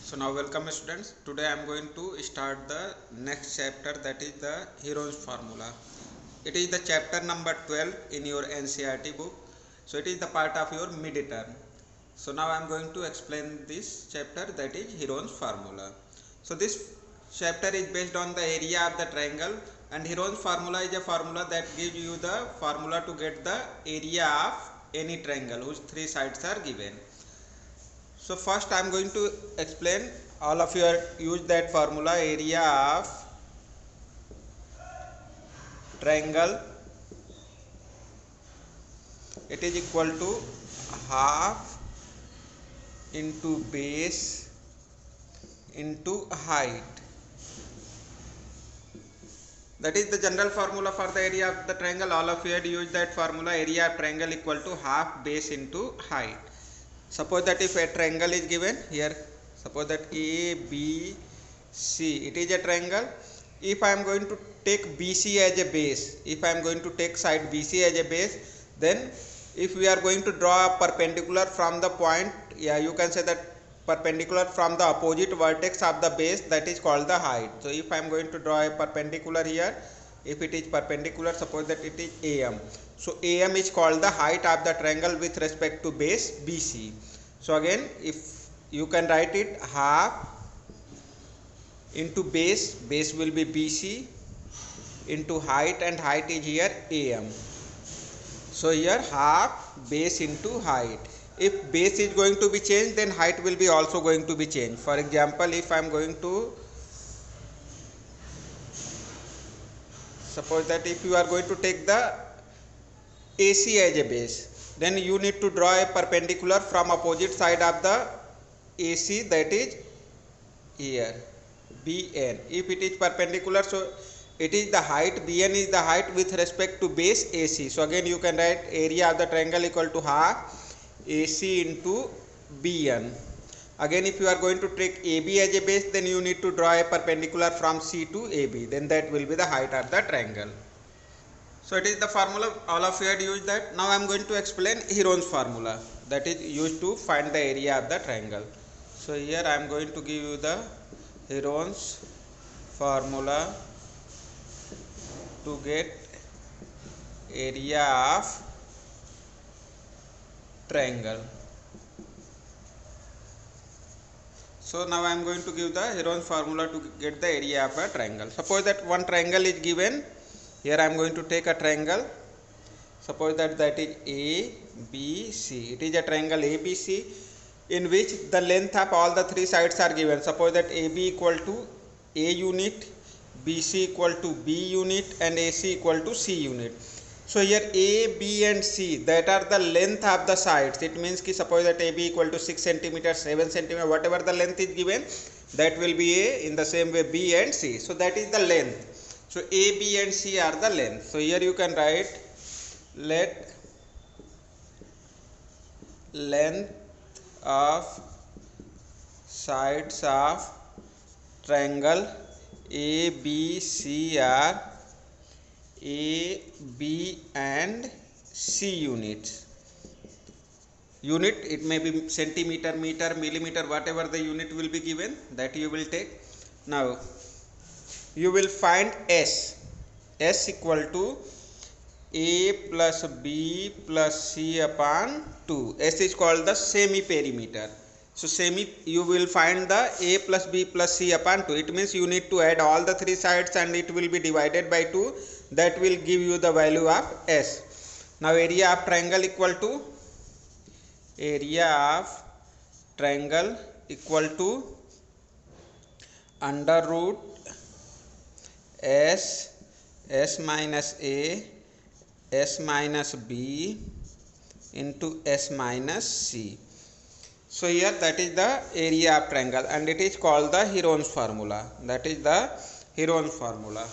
So now welcome students. Today I am going to start the next chapter, that is the Heron's formula. It is the chapter number 12 in your NCERT book. So it is the part of your mid-term. So now I am going to explain this chapter, that is Heron's formula. So this chapter is based on the area of the triangle, and Heron's formula is a formula that gives you the formula to get the area of any triangle whose three sides are given. So first I am going to explain, all of you use that formula, area of triangle, it is equal to half into base into height. That is the general formula for the area of the triangle. All of you had used that formula, area of triangle equal to half base into height. Suppose that if a triangle is given here, suppose that ABC, it is a triangle. If I am going to take BC as a base, if I am going to take side BC as a base, then if we are going to draw a perpendicular from the point, you can say that perpendicular from the opposite vertex of the base, that is called the height. So if I am going to draw a perpendicular here, if it is perpendicular, suppose that it is AM. So AM is called the height of the triangle with respect to base BC. So again, if you can write it, half into base will be BC, into height, and height is here AM. So here half base into height. If base is going to be changed, then height will be also going to be changed. For example, if I am going to suppose that if you are going to take the AC as a base, then you need to draw a perpendicular from opposite side of the AC, that is here BN. If it is perpendicular, so it is the height, BN is the height with respect to base AC. So again you can write area of the triangle equal to half AC into BN. Again, if you are going to take AB as a base, then you need to draw a perpendicular from C to AB, then that will be the height of the triangle. So it is the formula, all of you had used that. Now I am going to explain Heron's formula, that is used to find the area of the triangle. So here I am going to give you the Heron's formula to get area of triangle. So now I am going to give the Heron's formula to get the area of a triangle. Suppose that one triangle is given. Here I am going to take a triangle. Suppose that is ABC. It is a triangle ABC in which the length of all the three sides are given. Suppose that AB equal to A unit, BC equal to B unit, and AC equal to C unit. So here A, B and C, that are the length of the sides. It means ki suppose that AB equal to 6 cm, 7 cm, whatever the length is given, that will be A. In the same way B and C. So that is the length. So A, B and C are the length. So here you can write, let length of sides of triangle ABC are A, B and C units. Unit, it may be centimeter, meter, millimeter, whatever the unit will be given, that you will take. Now you will find S equal to A plus B plus C upon 2. S is called the semi-perimeter. So you will find the A plus B plus C upon 2. It means you need to add all the three sides and it will be divided by 2. That will give you the value of S. Now area of triangle equal to under root S minus A, S minus B into S minus C. So here that is the area of triangle, and it is called the Heron's formula. That is the Heron's formula.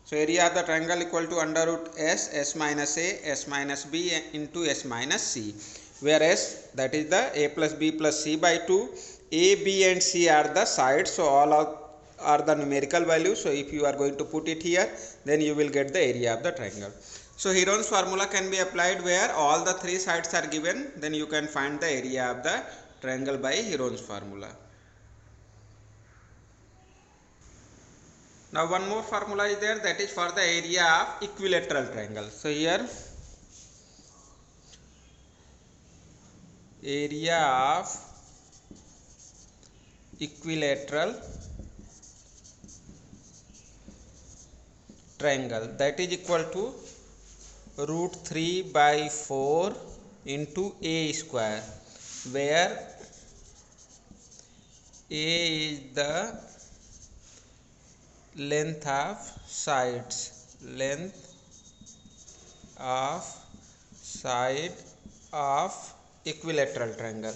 So area of the triangle equal to under root S minus A, S minus B into S minus C, where S, that is the A plus B plus C by 2. A, B and C are the sides, so all are the numerical values. So if you are going to put it here, then you will get the area of the triangle. So Heron's formula can be applied where all the three sides are given, then you can find the area of the triangle by Heron's formula. Now one more formula is there, that is for the area of equilateral triangle. So here area of equilateral triangle, that is equal to root 3 by 4 into a square, where a is the length of sides, length of side of equilateral triangle.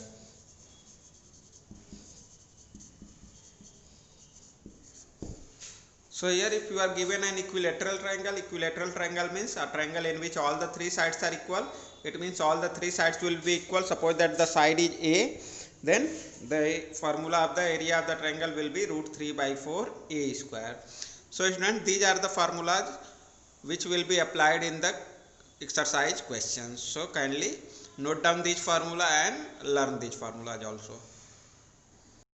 So here if you are given an equilateral triangle means a triangle in which all the three sides are equal. It means all the three sides will be equal. Suppose that the side is A, then the formula of the area of the triangle will be root 3 by 4 a square. So students, these are the formulas which will be applied in the exercise questions. So kindly note down this formula and learn these formulas also.